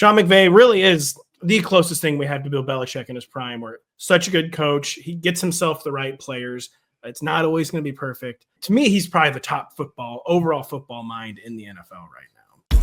Sean McVay really is the closest thing we have to Bill Belichick in his prime, where such a good coach. He gets himself the right players. It's not always going to be perfect. To me, he's probably the top overall football mind in the NFL right now.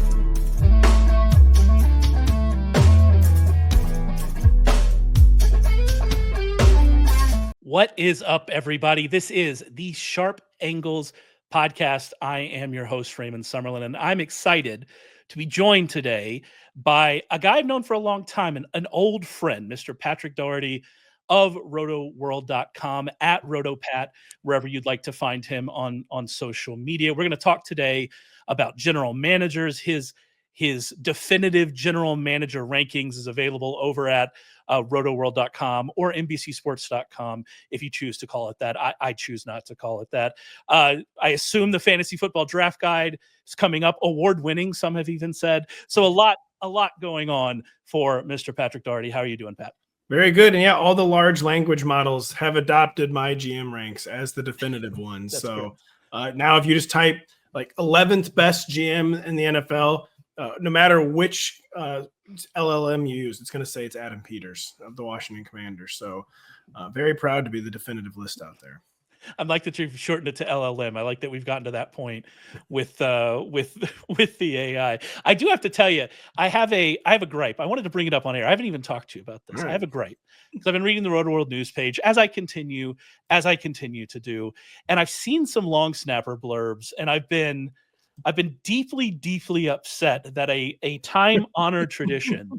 What is up, everybody? This is the Sharp Angles podcast. I am your host, Raymond Summerlin, and I'm excited to be joined today by a guy I've known for a long time, an old friend, Mr. Patrick Daugherty of rotoworld.com, at Roto Pat, wherever you'd like to find him on social media. We're going to talk today about general managers. His definitive general manager rankings is available over at rotoworld.com or NBCsports.com if you choose to call it that. I choose not to call it that. I assume the fantasy football draft guide is coming up, award-winning, some have even said. So a lot going on for Mr. Patrick Daugherty. How are you doing, Pat? Very good. And yeah, all the large language models have adopted my GM ranks as the definitive ones. So now if you just type like 11th best GM in the NFL, no matter which LLM you use, it's going to say it's Adam Peters of the Washington Commanders. So very proud to be the definitive list out there. I like that you've shortened it to LLM. I like that we've gotten to that point with the AI. I do have to tell you, I have a gripe. I wanted to bring it up on air. I haven't even talked to you about this. Right. I have a gripe because I've been reading the Roto World news page as I continue to do, and I've seen some long snapper blurbs, and I've been deeply, deeply upset that a time-honored tradition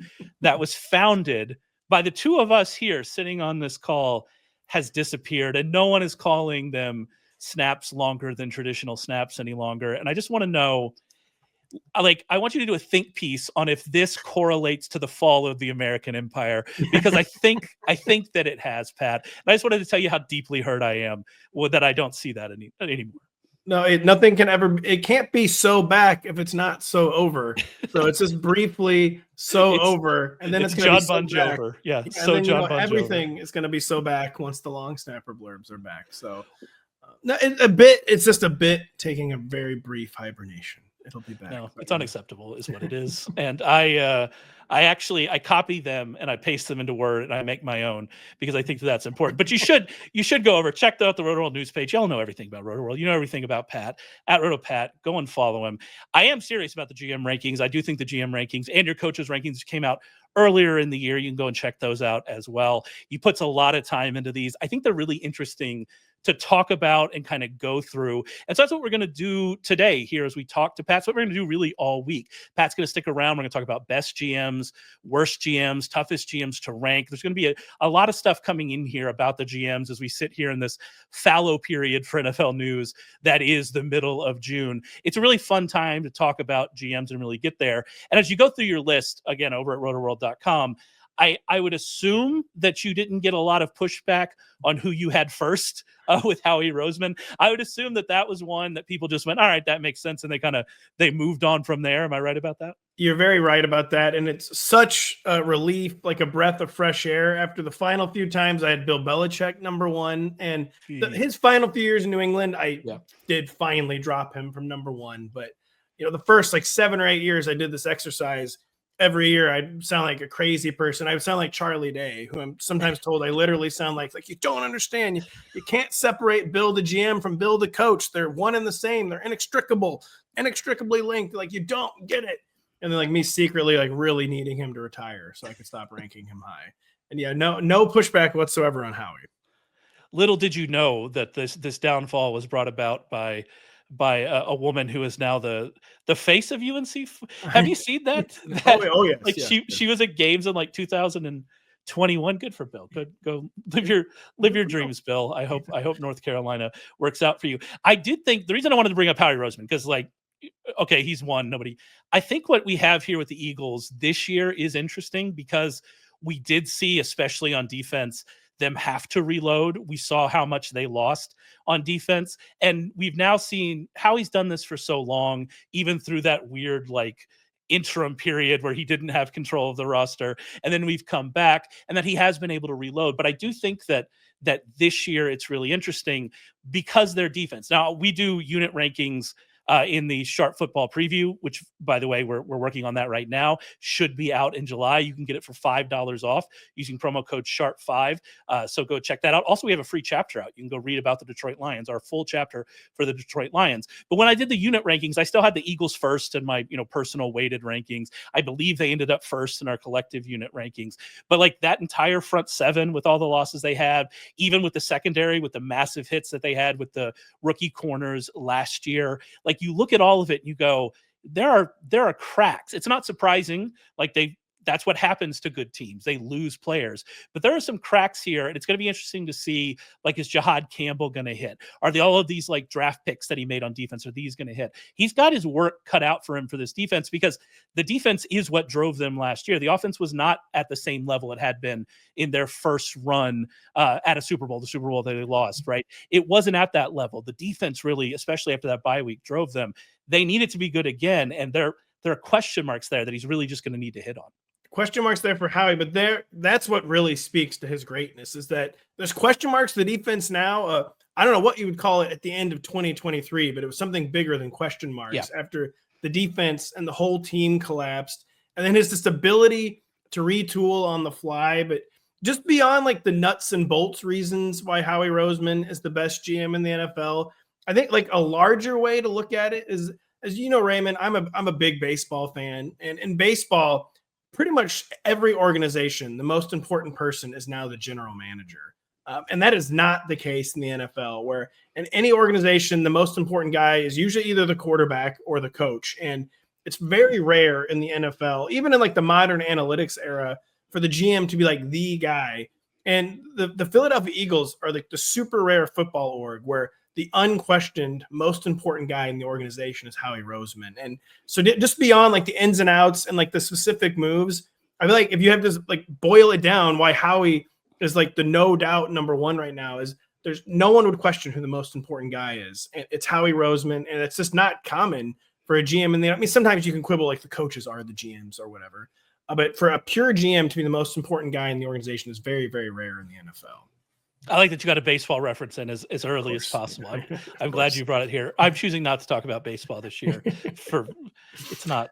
that was founded by the two of us here sitting on this call has disappeared, and no one is calling them snaps longer than traditional snaps any longer. And I just want to know, I want you to do a think piece on if this correlates to the fall of the American empire, because I think that it has, Pat. And I just wanted to tell you how deeply hurt I am that I don't see that anymore. No, nothing can ever. It can't be so back if it's not so over. So it's just briefly over, and then it's going to be so back. Jover. Yeah, and so then, John Bon Jover. Everything is going to be so back once the long snapper blurbs are back. So it's just a bit taking a very brief hibernation. It'll be back. No, it's unacceptable, is what it is. And I copy them and I paste them into Word and I make my own because I think that's important. But you should go over, check out the Roto World news page. Y'all know everything about Roto World. You know everything about Pat at Roto Pat. Go and follow him. I am serious about the GM rankings. I do think the GM rankings and your coaches rankings came out earlier in the year. You can go and check those out as well. He puts a lot of time into these. I think they're really interesting to talk about and kind of go through. And so that's what we're going to do today here as we talk to Pat. That's what we're going to do really all week. Pat's going to stick around. We're going to talk about best GMs, worst GMs, toughest GMs to rank. There's going to be a lot of stuff coming in here about the GMs as we sit here in this fallow period for NFL news that is the middle of June. It's a really fun time to talk about GMs and really get there. And as you go through your list, again, over at rotoworld.com, I would assume that you didn't get a lot of pushback on who you had first with Howie Roseman. I would assume that was one that people just went, all right, that makes sense. And they moved on from there. Am I right about that? You're very right about that. And it's such a relief, like a breath of fresh air. After the final few times I had Bill Belichick number one, and his final few years in New England, I did finally drop him from number one. But, the first 7 or 8 years I did this exercise. Every year I'd sound like a crazy person. I would sound like Charlie Day, who I'm sometimes told I literally sound like you don't understand. You can't separate Bill the GM from Bill the coach. They're one and the same. They're inextricably linked. You don't get it. And then me secretly really needing him to retire so I could stop ranking him high. And no pushback whatsoever on Howie. Little did you know that this downfall was brought about by a woman who is now the face of UNC. Have you seen that? Oh yes. She was at games in 2021. Good for Bill. Go live your dreams, Bill. I hope North Carolina works out for you. I did think the reason I wanted to bring up Howie Roseman, because okay, he's won. I think what we have here with the Eagles this year is interesting because we did see, especially on defense, them have to reload. We saw how much they lost on defense. And we've now seen how he's done this for so long, even through that weird interim period where he didn't have control of the roster. And then we've come back and that he has been able to reload. But I do think that this year it's really interesting because their defense. Now we do unit rankings in the Sharp Football Preview, which, by the way, we're working on that right now. Should be out in July. You can get it for $5 off using promo code SHARP5. So go check that out. Also, we have a free chapter out. You can go read about the Detroit Lions, our full chapter for the Detroit Lions. But when I did the unit rankings, I still had the Eagles first in my personal weighted rankings. I believe they ended up first in our collective unit rankings. But like that entire front seven with all the losses they had, even with the secondary, with the massive hits that they had with the rookie corners last year, like you look at all of it and you go, there are cracks. It's not surprising. Like that's what happens to good teams. They lose players, but there are some cracks here, and it's going to be interesting to see, like, is Jahad Campbell going to hit? Are all of these like draft picks that he made on defense, are these going to hit? He's got his work cut out for him for this defense, because the defense is what drove them last year. The offense was not at the same level it had been in their first run at a Super Bowl, the Super Bowl that they lost, right? It wasn't at that level. The defense really, especially after that bye week, drove them. They needed to be good again, and there are question marks there that he's really just going to need to hit on. Question marks there for Howie, but that's what really speaks to his greatness, is that there's question marks for the defense now. I don't know what you would call it at the end of 2023, but it was something bigger than question marks after the defense and the whole team collapsed. And then his just ability to retool on the fly, but just beyond like the nuts and bolts reasons why Howie Roseman is the best GM in the NFL, I think like a larger way to look at it is, as you know, Raymond, I'm a big baseball fan, and in baseball, pretty much every organization, the most important person is now the general manager. And that is not the case in the NFL, where in any organization, the most important guy is usually either the quarterback or the coach. And it's very rare in the NFL, even in like the modern analytics era, for the GM to be like the guy. And the Philadelphia Eagles are like the super rare football org where the unquestioned most important guy in the organization is Howie Roseman. And so just beyond like the ins and outs and like the specific moves, I feel like if you have to like boil it down, why Howie is like the no doubt number one right now is there's no one would question who the most important guy is. It's Howie Roseman. And it's just not common for a GM. And I mean, sometimes you can quibble like the coaches are the GMs or whatever. But for a pure GM to be the most important guy in the organization is very, very rare in the NFL. I like that you got a baseball reference in as early as possible. I'm glad you brought it here. I'm choosing not to talk about baseball this year. It's not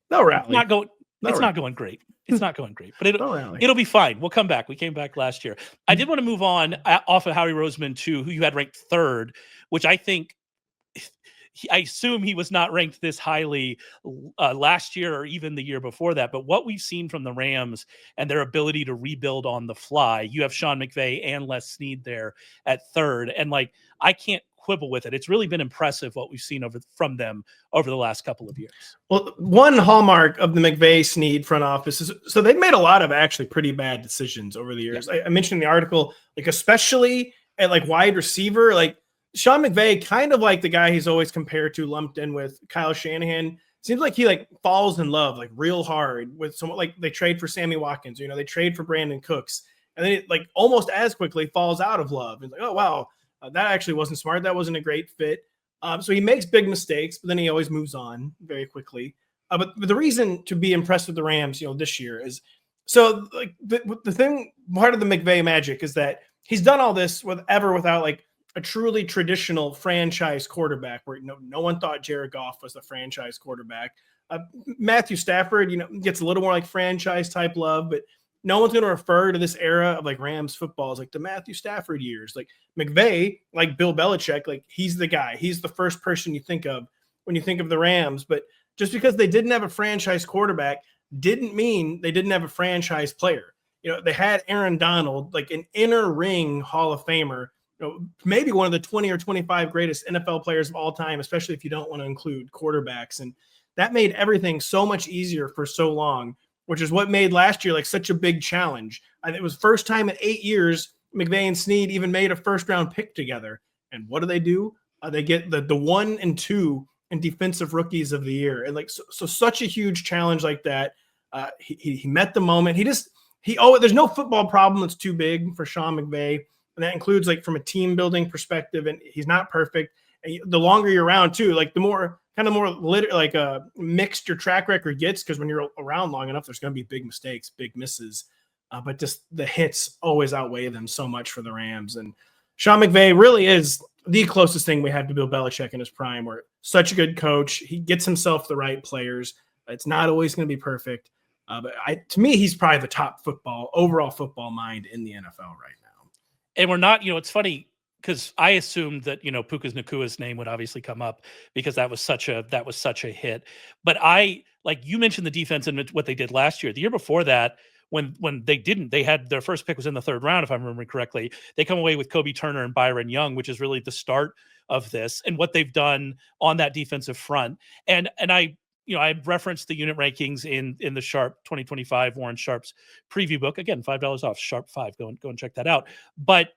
going great. It's not going great, but it'll be fine. We'll come back. We came back last year. I did want to move on off of Howie Roseman to who you had ranked third, which I think, I assume he was not ranked this highly last year or even the year before that. But what we've seen from the Rams and their ability to rebuild on the fly, you have Sean McVay and Les Snead there at third. And like, I can't quibble with it. It's really been impressive what we've seen from them over the last couple of years. Well, one hallmark of the McVay Snead front office is, so they've made a lot of actually pretty bad decisions over the years. I mentioned in the article, like especially at like wide receiver, like Sean McVay, kind of like the guy he's always compared to, lumped in with Kyle Shanahan. Seems like he like falls in love like real hard with someone. Like they trade for Sammy Watkins, they trade for Brandon Cooks, and then it like almost as quickly falls out of love. It's like, oh wow, that actually wasn't smart. That wasn't a great fit. So he makes big mistakes, but then he always moves on very quickly. But the reason to be impressed with the Rams, this year is so like the thing. Part of the McVay magic is that he's done all this without like a truly traditional franchise quarterback, where no one thought Jared Goff was the franchise quarterback. Matthew Stafford, gets a little more like franchise type love, but no one's going to refer to this era of like Rams football as like the Matthew Stafford years. Like McVay, like Bill Belichick, like he's the guy. He's the first person you think of when you think of the Rams. But just because they didn't have a franchise quarterback didn't mean they didn't have a franchise player. They had Aaron Donald, like an inner ring Hall of Famer, maybe one of the 20 or 25 greatest NFL players of all time, especially if you don't want to include quarterbacks. And that made everything so much easier for so long, which is what made last year like such a big challenge. And it was first time in 8 years McVay and Snead even made a first-round pick together. And what do? They get the 1 and 2 in defensive rookies of the year. And like so such a huge challenge like that. He met the moment. There's no football problem that's too big for Sean McVay. And that includes like from a team building perspective, and he's not perfect. And the longer you're around too, like the more mixed your track record gets, because when you're around long enough, there's going to be big mistakes, big misses, but just the hits always outweigh them so much for the Rams. And Sean McVay really is the closest thing we have to Bill Belichick in his prime, where such a good coach, he gets himself the right players. It's not always going to be perfect. But to me, he's probably the top overall football mind in the NFL right now. And we're not, it's funny because I assumed that, Pukas Nakua's name would obviously come up because that was such a hit. But like you mentioned the defense and what they did last year. The year before that, when they had their first pick was in the third round, if I'm remembering correctly. They come away with Kobe Turner and Byron Young, which is really the start of this and what they've done on that defensive front. And I referenced the unit rankings in the Sharp 2025 Warren Sharp's preview book. Again, $5 off, Sharp 5. Go and check that out. But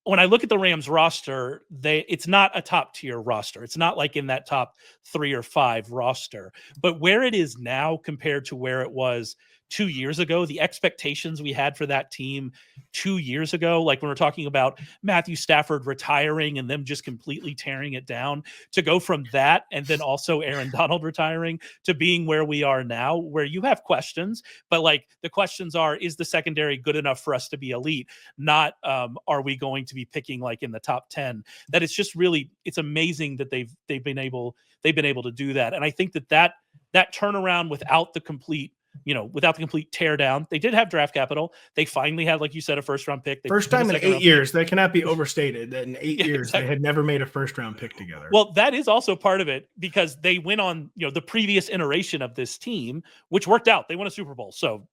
when I look at the Rams roster, it's not a top tier roster. It's not like in that top 3 or 5 roster. But where it is now compared to where it was 2 years ago, the expectations we had for that team 2 years ago, like when we're talking about Matthew Stafford retiring and them just completely tearing it down, to go from that and then also Aaron Donald retiring to being where we are now, where you have questions, but like the questions are, is the secondary good enough for us to be elite? Not are we going to be picking like in the top 10? That it's just really, it's amazing that they've been able to do that. And I think that turnaround without the complete tear down. They did have draft capital. They finally had, like you said, a first round pick. First time in 8 years. That cannot be overstated. That in 8 years, exactly. They had never made a first round pick together. Well, that is also part of it because they went on, the previous iteration of this team, which worked out. They won a Super Bowl. So,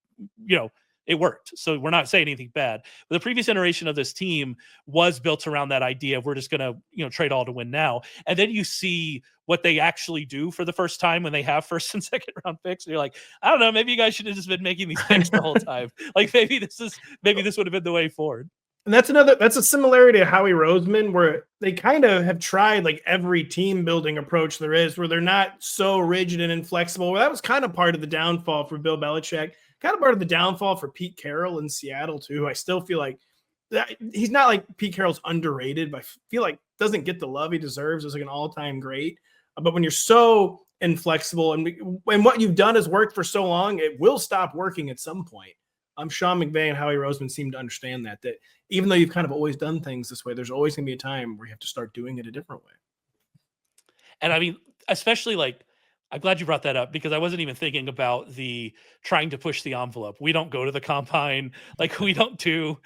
it worked. So we're not saying anything bad. But the previous iteration of this team was built around that idea of we're just going to, trade all to win now. And then you see what they actually do for the first time when they have first and second round picks. And you're like, I don't know, maybe you guys should have just been making these picks the whole time. Like maybe this would have been the way forward. And that's a similarity to Howie Roseman, where they kind of have tried like every team building approach there is, where they're not so rigid and inflexible. Well, that was kind of part of the downfall for Bill Belichick. Kind of part of the downfall for Pete Carroll in Seattle too. I still feel like that he's not like Pete Carroll's underrated, but I feel like doesn't get the love he deserves as like an all-time great. But when you're so inflexible and what you've done has worked for so long, it will stop working at some point. Sean McVay and Howie Roseman seem to understand that even though you've kind of always done things this way, there's always going to be a time where you have to start doing it a different way. And I mean, especially like, I'm glad you brought that up because I wasn't even thinking about the trying to push the envelope. We don't go to the combine. Like we don't do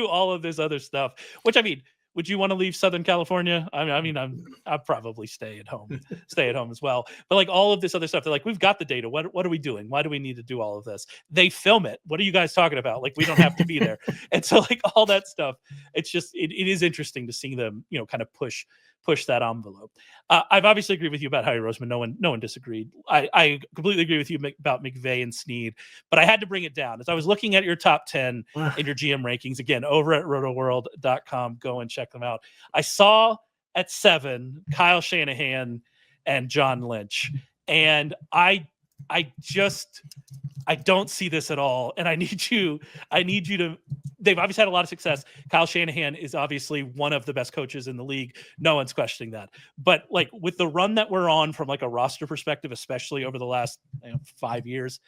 all of this other stuff, which I mean, would you want to leave Southern California? I'll probably stay at home as well. But like all of this other stuff, they're like, we've got the data. What are we doing? Why do we need to do all of this? They film it. What are you guys talking about? Like, we don't have to be there. And so like all that stuff, it's just, it is interesting to see them, kind of push that envelope. I've obviously agreed with you about Howie Roseman. No one disagreed. I completely agree with you about McVay and Snead, but I had to bring it down. As I was looking at your top 10 in your GM rankings, again, over at rotoworld.com, go and check them out. I saw at 7, Kyle Shanahan and John Lynch. And I don't see this at all. And I need you to, they've obviously had a lot of success. Kyle Shanahan is obviously one of the best coaches in the league. No one's questioning that. But like with the run that we're on from like a roster perspective, especially over the last 5 years,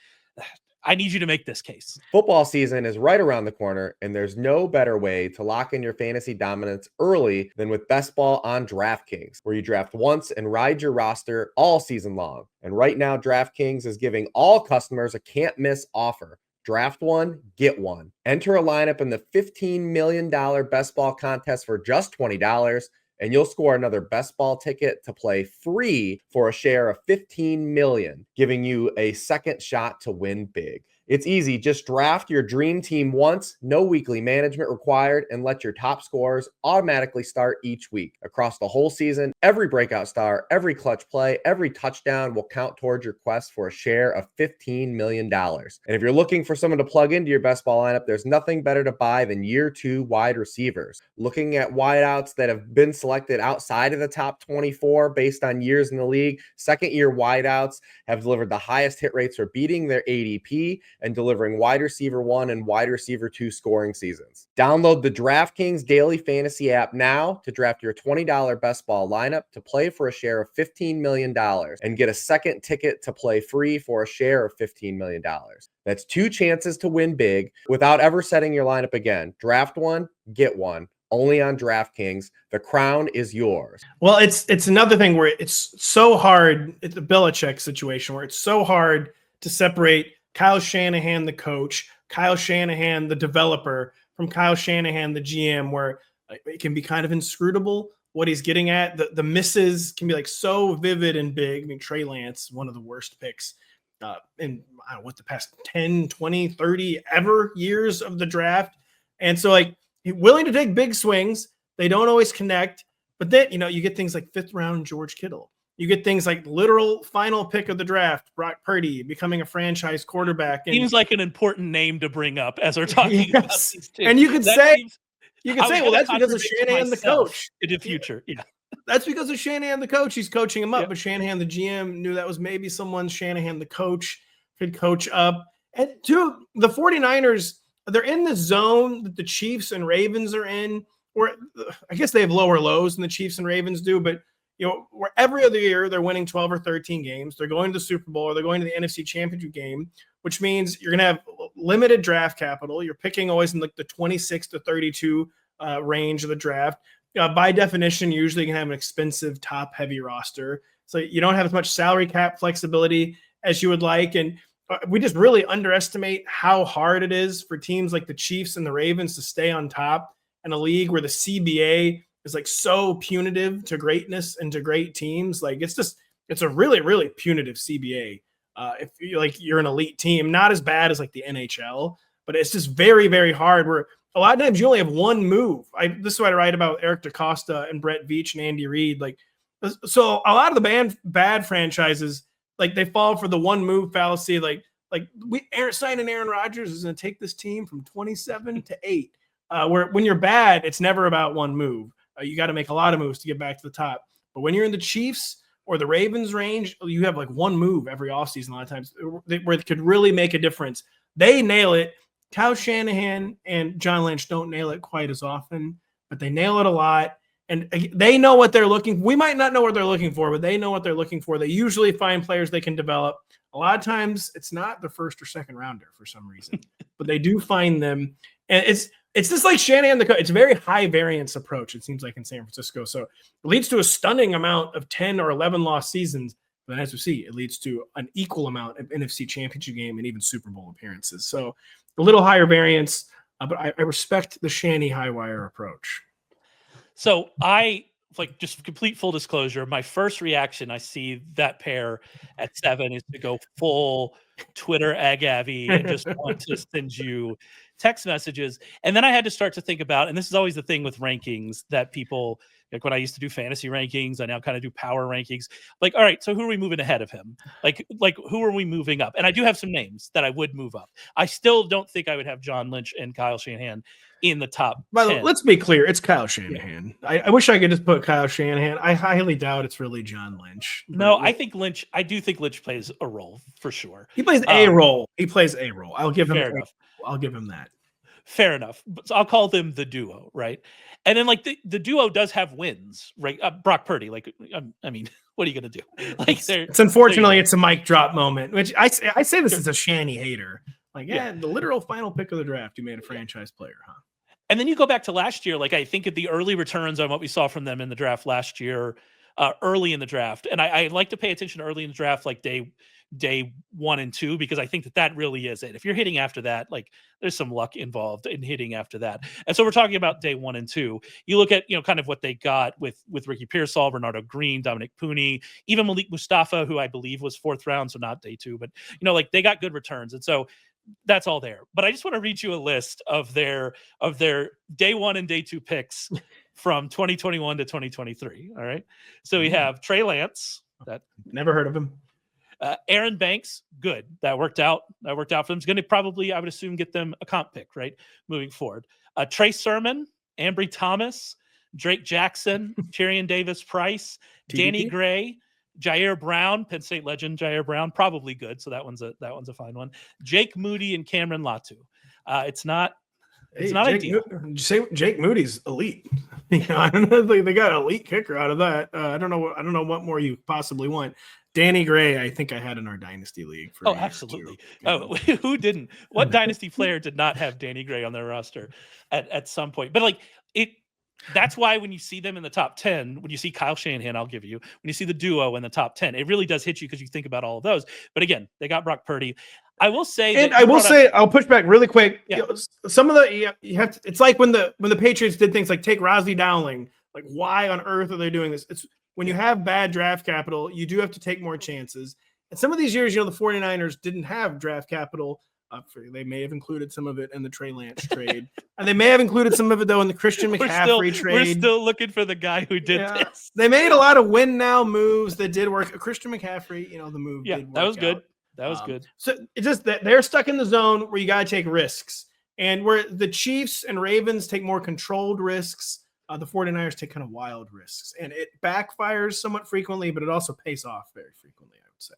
I need you to make this case. Football season is right around the corner, and there's no better way to lock in your fantasy dominance early than with Best Ball on DraftKings, where you draft once and ride your roster all season long. And right now, DraftKings is giving all customers a can't-miss offer. Draft one, get one. Enter a lineup in the $15 million Best Ball contest for just $20, and you'll score another Best Ball ticket to play free for a share of $15 million, giving you a second shot to win big. It's easy. Just draft your dream team once, no weekly management required, and let your top scorers automatically start each week. Across the whole season, every breakout star, every clutch play, every touchdown will count towards your quest for a share of $15 million. And if you're looking for someone to plug into your Best Ball lineup, there's nothing better to buy than year 2 wide receivers. Looking at wideouts that have been selected outside of the top 24 based on years in the league, second-year wideouts have delivered the highest hit rates for beating their ADP and delivering wide receiver 1 and wide receiver 2 scoring seasons. Download the DraftKings Daily Fantasy app now to draft your $20 Best Ball lineup to play for a share of $15 million and get a second ticket to play free for a share of $15 million. That's 2 chances to win big without ever setting your lineup again. Draft one, get one. only on DraftKings. The crown is yours. Well, it's another thing where it's so hard. It's a Belichick situation where it's so hard to separate Kyle Shanahan, the coach, Kyle Shanahan, the developer, from Kyle Shanahan, the GM, where it can be kind of inscrutable what he's getting at. The misses can be like so vivid and big. I mean, Trey Lance, one of the worst picks in I don't know what the past 10, 20, 30 ever years of the draft. And so like he's willing to take big swings. They don't always connect, but then, you get things like 5th round George Kittle. You get things like literal final pick of the draft, Brock Purdy becoming a franchise quarterback. And seems like an important name to bring up as we're talking about these two. And you could say, well, that's because of Shanahan, the coach. In the future, yeah. That's because of Shanahan, the coach. He's coaching him up, but Shanahan, the GM, knew that was maybe someone Shanahan, the coach, could coach up. And two, the 49ers, they're in the zone that the Chiefs and Ravens are in, where I guess they have lower lows than the Chiefs and Ravens do, but where every other year they're winning 12 or 13 games. They're going to the Super Bowl or they're going to the NFC Championship game, which means you're going to have limited draft capital. You're picking always in like the 26 to 32 range of the draft. By definition, usually you can have an expensive top-heavy roster. So you don't have as much salary cap flexibility as you would like. And we just really underestimate how hard it is for teams like the Chiefs and the Ravens to stay on top in a league where the CBA is like so punitive to greatness and to great teams. Like it's a really, really punitive CBA. If you're an elite team, not as bad as like the NHL, but it's just very, very hard where a lot of times you only have one move. This is what I write about Eric DaCosta and Brett Veach and Andy Reid. Like, so a lot of the bad franchises, like they fall for the one move fallacy. Like signing Aaron Rodgers is going to take this team from 27 to 8. Where when you're bad, it's never about one move. You got to make a lot of moves to get back to the top. But when you're in the Chiefs or the Ravens range, you have like one move every offseason a lot of times where it could really make a difference. They nail it. Kyle Shanahan and John Lynch don't nail it quite as often, but they nail it a lot. And they know what they're looking for. We might not know what they're looking for, but they know what they're looking for. They usually find players they can develop. A lot of times it's not the first or second rounder for some reason, but they do find them. And it's just like Shanahan, it's a very high variance approach, it seems like, in San Francisco. So it leads to a stunning amount of 10 or 11 lost seasons. But as we see, it leads to an equal amount of NFC Championship game and even Super Bowl appearances. So a little higher variance, but I respect the Shanny high wire approach. So just complete full disclosure, my first reaction, I see that pair at 7 is to go full Twitter agavy and just want to send you text messages. And then I had to start to think about, and this is always the thing with rankings that people, like when I used to do fantasy rankings, I now kind of do power rankings. Like, all right, so who are we moving ahead of him? Like who are we moving up? And I do have some names that I would move up. I still don't think I would have John Lynch and Kyle Shanahan in the top 10. Let's be clear, it's Kyle Shanahan. Yeah. I wish I could just put Kyle Shanahan. I highly doubt it's really John Lynch. No, I do think Lynch plays a role for sure. He plays a role. He plays a role. I'll give him that. Fair enough. So I'll call them the duo, right? And then like the duo does have wins, right? Brock Purdy, like, I mean, what are you going to do? Like, it's unfortunately it's a mic drop moment, which I say this as a Shanny hater. Like, the literal final pick of the draft, you made a franchise player, huh? And then you go back to last year, like I think at the early returns on what we saw from them in the draft last year, early in the draft. And I like to pay attention early in the draft, like day 1 and 2, because I think that really is it. If you're hitting after that, like there's some luck involved in hitting after that. And so we're talking about day 1 and 2. You look at, kind of what they got with Ricky Pearsall, Bernardo Green, Dominic Pooney, even Malik Mustafa, who I believe was 4th round, so not day 2, but like they got good returns. And so that's all there. But I just want to read you a list of their day 1 and day 2 picks from 2021 to 2023. All right. So we have Trey Lance. That never heard of him. Aaron Banks, good. That worked out for them. It's going to probably, I would assume, get them a comp pick, right? Moving forward. Trey Sermon, Ambry Thomas, Drake Jackson, Tyrion Davis-Price, Danny Gray, Jair Brown, Penn State legend Jair Brown, probably good. So that one's a fine one. Jake Moody and Cameron Latu. It's not ideal. Jake Moody's elite. I don't know. They got an elite kicker out of that. I don't know what more you possibly want. Danny Gray, I think I had in our dynasty league. Oh, absolutely. Oh, who didn't? What dynasty player did not have Danny Gray on their roster at some point? But like that's why when you see them in the top 10, when you see Kyle Shanahan, I'll give you, when you see the duo in the top 10, it really does hit you because you think about all of those. But again, they got Brock Purdy. I will say, and I'll push back really quick. Yeah. You know, some of the you have to, it's like when the Patriots did things like take Rosie Dowling. Like, why on earth are they doing this? It's when you have bad draft capital, you do have to take more chances. And some of these years, you know, the 49ers didn't have draft capital. They may have included some of it in the Trey Lance trade. And they may have included some of it, though, in the Christian McCaffrey trade. We're still looking for the guy who did this. They made a lot of win now moves that did work. Christian McCaffrey, you know, the move did work that was good. out. That was good. So it's just that they're stuck in the zone where you got to take risks. And where the Chiefs and Ravens take more controlled risks, the 49ers take kind of wild risks. And it backfires somewhat frequently, but it also pays off very frequently, I would say.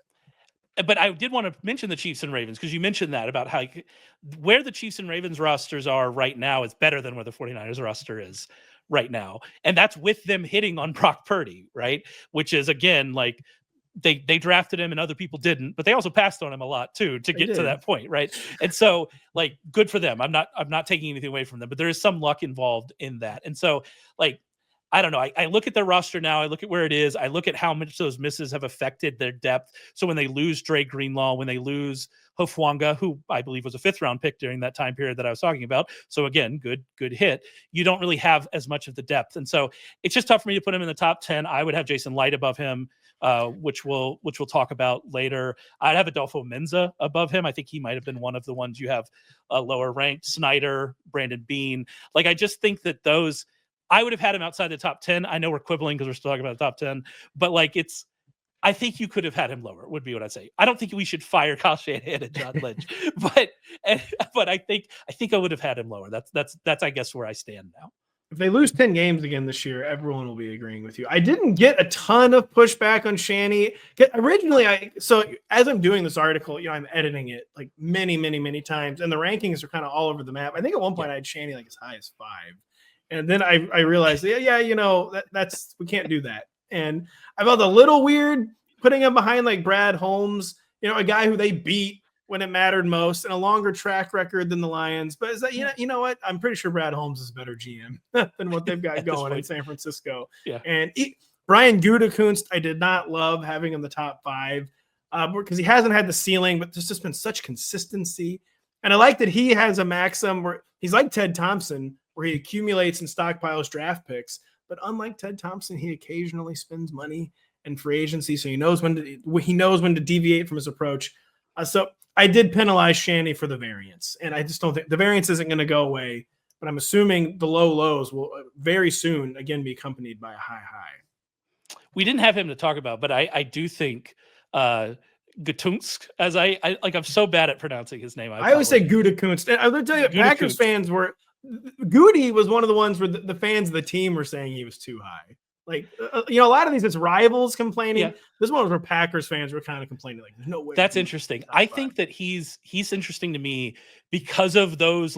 But I did want to mention the Chiefs and Ravens because you mentioned that about how where the Chiefs and Ravens rosters are right now is better than where the 49ers roster is right now. And that's with them hitting on Brock Purdy, right? Which is, again, like they drafted him and other people didn't, but they also passed on him a lot too to get to that point, right? And so, like, good for them. I'm not taking anything away from them, but there is some luck involved in that. And so, like, I don't know. I look at their roster now. I look at where it is. I look at how much those misses have affected their depth. So when they lose Dre Greenlaw, when they lose Hufwanga, who I believe was a 5th-round pick during that time period that I was talking about. So again, good hit. You don't really have as much of the depth. And so it's just tough for me to put him in the top 10. I would have Jason Light above him, which we'll talk about later. I'd have Adolfo Menza above him. I think he might have been one of the ones you have lower ranked. Snyder, Brandon Beane. Like, I just think that those – I would have had him outside the top 10. I know we're quibbling because we're still talking about the top 10, but like I think you could have had him lower, would be what I'd say. I don't think we should fire Kyle Shanahan and John Lynch, but I think I would have had him lower. That's I guess where I stand now. If they lose 10 games again this year, everyone will be agreeing with you. I didn't get a ton of pushback on Shanny. Originally, so as I'm doing this article, you know, I'm editing it like many, many, many times, and the rankings are kind of all over the map. I think at one point I had Shanny like as high as 5. And then I realized, you know, that's we can't do that. And I felt a little weird putting him behind like Brad Holmes, you know, a guy who they beat when it mattered most and a longer track record than the Lions. But is that, you know what? I'm pretty sure Brad Holmes is a better GM than what they've got going in San Francisco. Yeah. And Brian Gutekunst, I did not love having in the top 5 because he hasn't had the ceiling, but there's just been such consistency. And I like that he has a maxim where he's like Ted Thompson, where he accumulates and stockpiles draft picks. But unlike Ted Thompson, he occasionally spends money in free agency, so he knows when to deviate from his approach. So I did penalize Shanny for the variance, and I just don't think the variance isn't going to go away. But I'm assuming the low lows will very soon again be accompanied by a high high. We didn't have him to talk about, but I do think Gutekunst, as I'm so bad at pronouncing his name. I always say Gutekunst. And I'm going to tell you, Packers fans were. Goody was one of the ones where the fans of the team were saying he was too high. Like, you know, a lot of these, it's rivals complaining. Yeah. This one was where Packers fans were kind of complaining, like, there's no way. That's interesting. I think that he's interesting to me because of those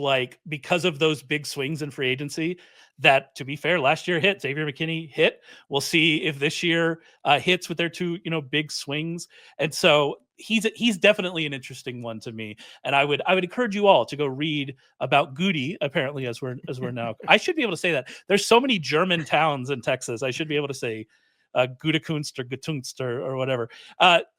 big swings in free agency that, to be fair, last year hit. Xavier McKinney hit. We'll see if this year hits with their 2, you know, big swings. And so he's definitely an interesting one to me. And I would encourage you all to go read about Goody, apparently, as we're now. I should be able to say that. There's so many German towns in Texas. I should be able to say Gutekunst or Gutunst or whatever.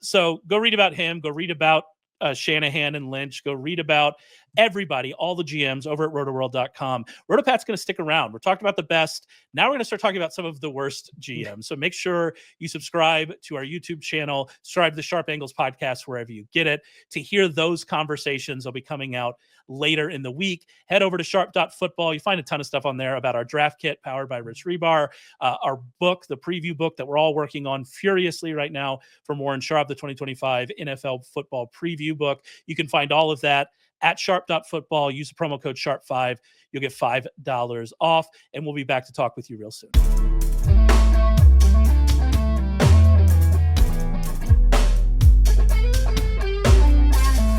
So go read about him. Go read about Shanahan and Lynch. Go read about everybody, all the GMs over at rotoworld.com. Rotopat's going to stick around. We're talking about the best. Now we're going to start talking about some of the worst GMs. So make sure you subscribe to our YouTube channel, subscribe to the Sharp Angles podcast, wherever you get it, to hear those conversations. They'll be coming out later in the week. Head over to sharp.football. You find a ton of stuff on there about our draft kit powered by Rich Rebar, our book, the preview book that we're all working on furiously right now for Warren Sharp, the 2025 NFL football preview book. You can find all of that at sharp.football. Use the promo code SHARP5. You'll get $5 off, and we'll be back to talk with you real soon.